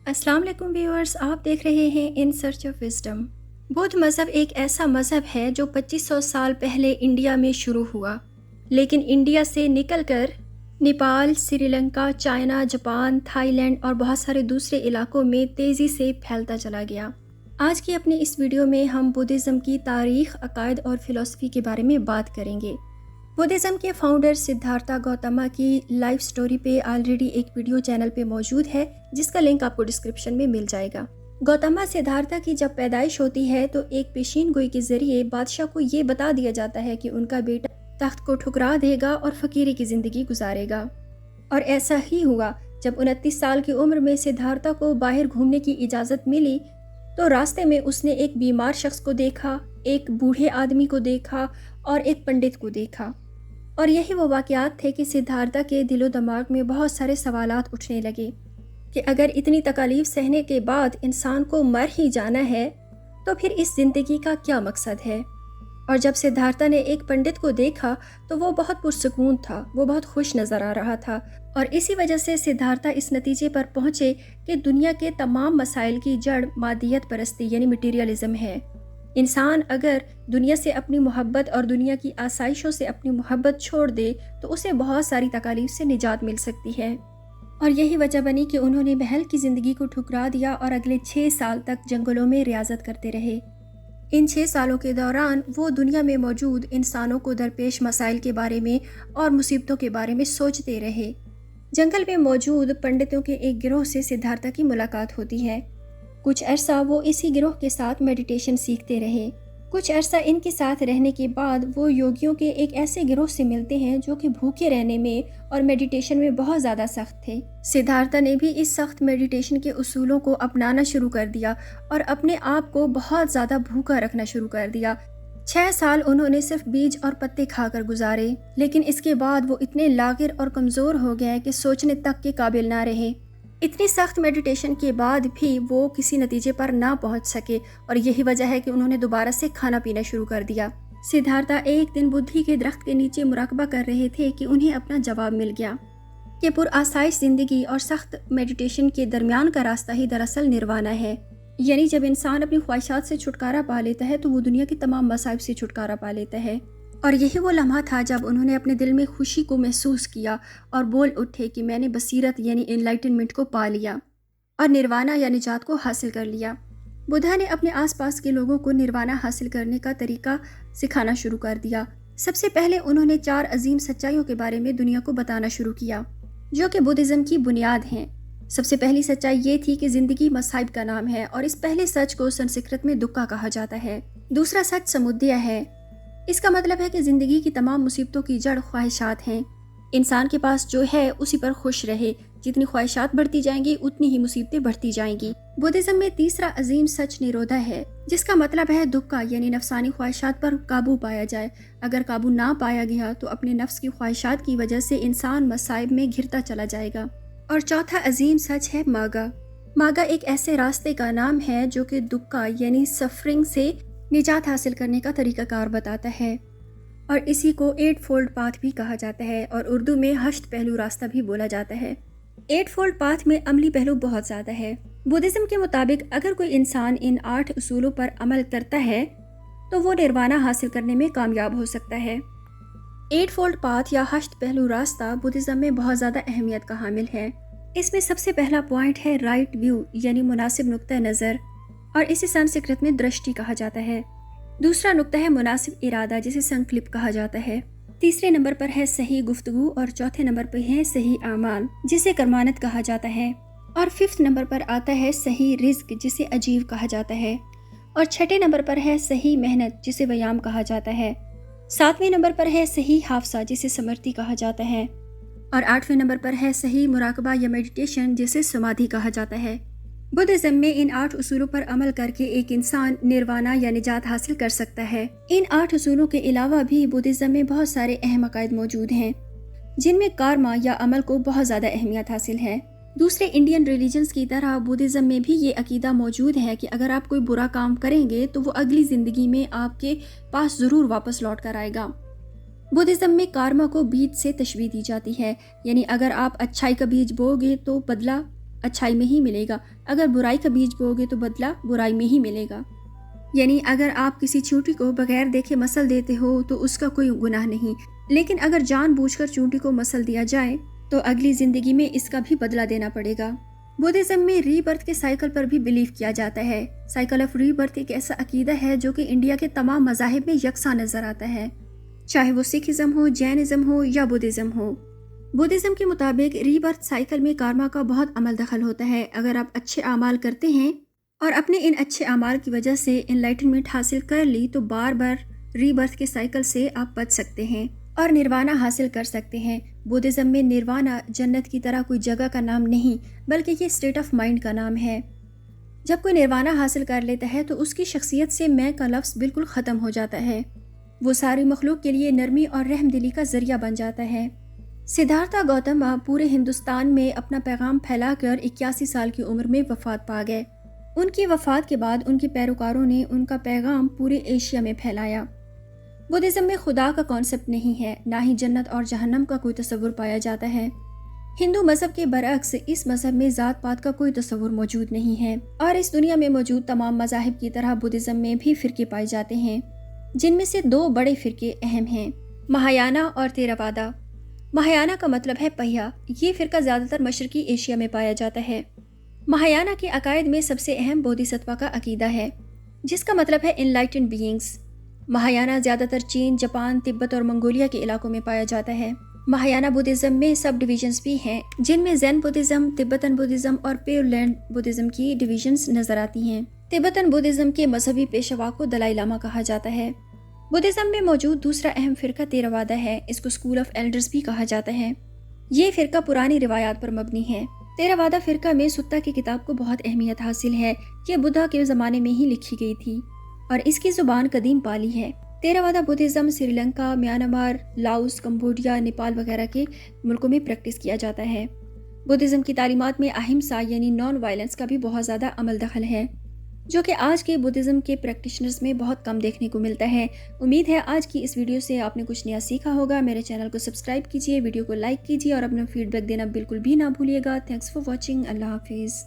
अस्सलाम वालेकुम व्यूअर्स, आप देख रहे हैं इन सर्च ऑफ विजडम। बौद्ध मज़हब एक ऐसा मज़हब है जो 2500 साल पहले इंडिया में शुरू हुआ, लेकिन इंडिया से निकलकर Nepal, Sri Lanka, China, Japan, Thailand और बहुत सारे दूसरे इलाकों में तेज़ी से फैलता चला गया। आज की अपने इस वीडियो में हम बुद्धिज़्म की तारीख़, अकायद और फ़िलॉसफ़ी के बारे में बात करेंगे। बुद्धिज़्म के फाउंडर सिद्धार्था गौतमा की लाइफ स्टोरी पे ऑलरेडी एक वीडियो चैनल पे मौजूद है, जिसका लिंक आपको डिस्क्रिप्शन में मिल जाएगा। गौतमा सिद्धार्था की जब पैदाइश होती है तो एक पेशीन गोई के जरिए बादशाह को ये बता दिया जाता है कि उनका बेटा तख्त को ठुकरा देगा और फ़कीरी की ज़िंदगी गुजारेगा। और ऐसा ही हुआ। जब 29 साल की उम्र में सिद्धार्था को बाहर घूमने की इजाज़त मिली तो रास्ते में उसने एक बीमार शख्स को देखा, एक बूढ़े आदमी को देखा और एक पंडित को देखा। और यही वो वाक़यात थे कि सिद्धार्था के दिलो दिमाग में बहुत सारे सवालात उठने लगे कि अगर इतनी तकालीफ सहने के बाद इंसान को मर ही जाना है तो फिर इस ज़िंदगी का क्या मकसद है। और जब सिद्धार्था ने एक पंडित को देखा तो वो बहुत पुरसकून था, वो बहुत खुश नज़र आ रहा था। और इसी वजह से सिद्धार्था इस नतीजे पर पहुँचे कि दुनिया के तमाम मसाइल की जड़ मादियत परस्ती यानी मटीरियलिज़म है। इंसान अगर दुनिया से अपनी मोहब्बत और दुनिया की आसाइशों से अपनी मोहब्बत छोड़ दे तो उसे बहुत सारी तकालीफ से निजात मिल सकती है। और यही वजह बनी कि उन्होंने महल की ज़िंदगी को ठुकरा दिया और अगले 6 साल तक जंगलों में रियाजत करते रहे। इन 6 सालों के दौरान वो दुनिया में मौजूद इंसानों को दरपेश मसाइल के बारे में और मुसीबतों के बारे में सोचते रहे। जंगल में मौजूद पंडितों के एक गिरोह से सिद्धार्था की मुलाकात होती है। कुछ अरसा वो इसी गिरोह के साथ मेडिटेशन सीखते रहे। कुछ अरसा इनके साथ रहने के बाद वो योगियों के एक ऐसे गिरोह से मिलते हैं जो कि भूखे रहने में और मेडिटेशन में बहुत ज़्यादा सख्त थे। सिद्धार्था ने भी इस सख्त मेडिटेशन के उसूलों को अपनाना शुरू कर दिया और अपने आप को बहुत ज़्यादा भूखा रखना शुरू कर दिया। 6 साल उन्होंने सिर्फ बीज और पत्ते खाकर गुजारे, लेकिन इसके बाद वो इतने लागिर और कमज़ोर हो गए कि सोचने तक के काबिल ना रहे। इतनी सख्त मेडिटेशन के बाद भी वो किसी नतीजे पर ना पहुंच सके और यही वजह है कि उन्होंने दोबारा से खाना पीना शुरू कर दिया। सिद्धार्था एक दिन बुद्धि के दरख्त के नीचे मुराकबा कर रहे थे कि उन्हें अपना जवाब मिल गया कि पुरआसाइश ज़िंदगी और सख्त मेडिटेशन के दरमियान का रास्ता ही दरअसल निर्वाणा है। यानी जब इंसान अपनी ख्वाहिशात से छुटकारा पा लेता है तो वो दुनिया के तमाम मसाइब से छुटकारा पा लेता है। और यही वो लम्हा था जब उन्होंने अपने दिल में खुशी को महसूस किया और बोल उठे कि मैंने बसीरत यानी एनलाइटनमेंट को पा लिया और निर्वाणा या निजात को हासिल कर लिया। बुद्धा ने अपने आसपास के लोगों को निर्वाणा हासिल करने का तरीका सिखाना शुरू कर दिया। सबसे पहले उन्होंने 4 अजीम सच्चाइयों के बारे में दुनिया को बताना शुरू किया जो कि बुद्धिज़्म की बुनियाद हैं। सबसे पहली सच्चाई ये थी कि ज़िंदगी मसाइब का नाम है और इस पहले सच को संस्कृत में दुक्का कहा जाता है। दूसरा सच समुद्दय है। इसका मतलब है कि ज़िंदगी की तमाम मुसीबतों की जड़ ख्वाहिशात हैं। इंसान के पास जो है उसी पर खुश रहे। जितनी ख्वाहिशात बढ़ती जाएंगी उतनी ही मुसीबतें बढ़ती जाएंगी। बुद्धिज़्म में तीसरा अजीम सच निरोधा है, जिसका मतलब है दुक्का यानी नफसानी ख्वाहिशात पर काबू पाया जाए। अगर काबू ना पाया गया तो अपने नफ्स की ख्वाहिशात की वजह से इंसान मसाइब में घिरता चला जाएगा। और चौथा अजीम सच है मागा। मागा एक ऐसे रास्ते का नाम है जो कि दुक्का यानी सफरिंग से निजात हासिल करने का तरीकाकार बताता है और इसी को 8 फोल्ड पाथ भी कहा जाता है और उर्दू में 8 पहलू रास्ता भी बोला जाता है। 8 फोल्ड पाथ में अमली पहलू बहुत ज़्यादा है। बुद्धिज़्म के मुताबिक अगर कोई इंसान इन 8 उसूलों पर अमल करता है तो वो निर्वाणा हासिल करने में कामयाब हो सकता है। 8 फोल्ड पाथ या 8 पहलू रास्ता बुद्धिज़्म में बहुत ज़्यादा अहमियत का हामिल है। इसमें सबसे पहला पॉइंट है राइट व्यू यानी मुनासिब नुक्ता नज़र, और इसे संस्कृत में दृष्टि कहा जाता है। दूसरा नुक्ता है मुनासिब इरादा, जिसे संकल्प कहा जाता है। तीसरे नंबर पर है सही गुफ्तगू और चौथे नंबर पर है सही आमाल, जिसे कर्मानत कहा जाता है। और 5th नंबर पर आता है सही रिज्क, जिसे अजीब कहा जाता है। और 6ठे नंबर पर है सही मेहनत, जिसे व्यायाम कहा जाता है। 7वें नंबर पर है सही हाफसा, जिसे समर्ति कहा जाता है। और 8वें नंबर पर है सही मुराकबा या मेडिटेशन, जिसे समाधि कहा जाता है। बुद्धिज़्म में इन 8 उसूलों पर अमल करके एक इंसान निर्वाणा या निजात हासिल कर सकता है। इन 8 उसूलों के अलावा भी बुद्धिज़्म में बहुत सारे अहम अकायद मौजूद हैं, जिनमें कर्मा या अमल को बहुत ज़्यादा अहमियत हासिल है। दूसरे इंडियन रिलीजन्स की तरह बुद्धिज़्म में भी ये अकीदा मौजूद है कि अगर आप कोई बुरा काम करेंगे तो वो अगली ज़िंदगी में आपके पास ज़रूर वापस लौट कर आएगा। बुद्धिज़्म में कर्मा को बीज से तशबीह दी जाती है, यानी अगर आप अच्छाई का बीज बोओगे तो बदला अच्छाई में ही मिलेगा। अगर बुराई का बीज बोओगे तो बदला बुराई में ही मिलेगा। यानी अगर आप किसी चींटी को बगैर देखे मसल देते हो तो उसका कोई गुनाह नहीं, लेकिन अगर जानबूझकर चींटी को मसल दिया जाए तो अगली जिंदगी में इसका भी बदला देना पड़ेगा। बुद्धिज्म में रीबर्थ के साइकिल पर भी बिलीव किया जाता है। साइकिल ऑफ रीबर्थ एक ऐसा अकीदा है जो कि इंडिया के तमाम मज़ाहिब में यकसा नजर आता है, चाहे वो सिखिज्म हो, जैनिज्म हो या बुद्धिज्म हो। बुद्धिज्म के मुताबिक रीबर्थ साइकिल में कार्मा का बहुत अमल दखल होता है। अगर आप अच्छे आमाल करते हैं और अपने इन अच्छे आमाल की वजह से एनलाइटनमेंट हासिल कर ली तो बार बार रीबर्थ के साइकिल से आप बच सकते हैं और निर्वाणा हासिल कर सकते हैं। बुद्धिज्म में निर्वाणा जन्नत की तरह कोई जगह का नाम नहीं, बल्कि ये स्टेट ऑफ माइंड का नाम है। जब कोई निर्वाणा हासिल कर लेता है तो उसकी शख्सियत से मैं का लफ्ज़ बिल्कुल ख़त्म हो जाता है। वो सारी मखलूक के लिए नरमी और रहमदिली का जरिया बन जाता है। सिद्धार्था गौतम पूरे हिंदुस्तान में अपना पैगाम फैलाकर 81 साल की उम्र में वफात पा गए। उनकी वफात के बाद उनके पैरोकारों ने उनका पैगाम पूरे एशिया में फैलाया। बुद्धिज्म में खुदा का कॉन्सेप्ट नहीं है, ना ही जन्नत और जहन्नम का कोई तस्वुर पाया जाता है। हिंदू मज़हब के बरअक्स इस मज़हब में ज़ात पात का कोई तस्वुर मौजूद नहीं है और इस दुनिया में मौजूद तमाम मज़ाहिब की तरह बुद्धिज्म में भी फ़िरके पाए जाते हैं, जिनमें से 2 बड़े फ़िरके अहम हैं, महायाना और थेरावादा। महायाना का मतलब है पहिया। ये फ़िरका ज़्यादातर मशरकी एशिया में पाया जाता है। महायाना के अकायद में सबसे अहम बोधिसत्वा का अकीदा है, जिसका मतलब है एनलाइटेंड बीइंग्स। महायाना ज़्यादातर चीन, जापान, तिब्बत और मंगोलिया के इलाकों में पाया जाता है। महायाना बुद्धिज़्म में सब डिविजन्स भी हैं, जिनमें ज़ेन बुद्धिज़्म, तिब्बतन बुद्धिज़्म और प्योर लैंड बुद्धिज़्म की डिविजन्स नजर आती हैं। तिब्बतन बुद्धिज़्म के मजहबी पेशवा को दलाई लामा कहा जाता है। बुद्धिज़्म में मौजूद दूसरा अहम फ़िरका थेरावादा है। इसको स्कूल ऑफ एल्डर्स भी कहा जाता है। ये फ़िरका पुरानी रिवायात पर मबनी है। थेरावादा फ़िरका में सुत्ता की किताब को बहुत अहमियत हासिल है। ये बुद्धा के ज़माने में ही लिखी गई थी और इसकी ज़ुबान कदीम पाली है। Theravada Buddhism Sri Lanka, Myanmar, Laos, Cambodia, Nepal वगैरह के मुल्कों में प्रैक्टिस किया जाता है। बुद्धिज़्म की तालीमात में अहिंसा यानी नॉन वायलेंस का भी बहुत ज़्यादा अमल दखल है, जो कि आज के बुद्धिज़्म के प्रैक्टिशनर्स में बहुत कम देखने को मिलता है। उम्मीद है आज की इस वीडियो से आपने कुछ नया सीखा होगा। मेरे चैनल को सब्सक्राइब कीजिए, वीडियो को लाइक कीजिए और अपना फीडबैक देना बिल्कुल भी ना भूलिएगा। Thanks for watching. अल्लाह हाफिज़।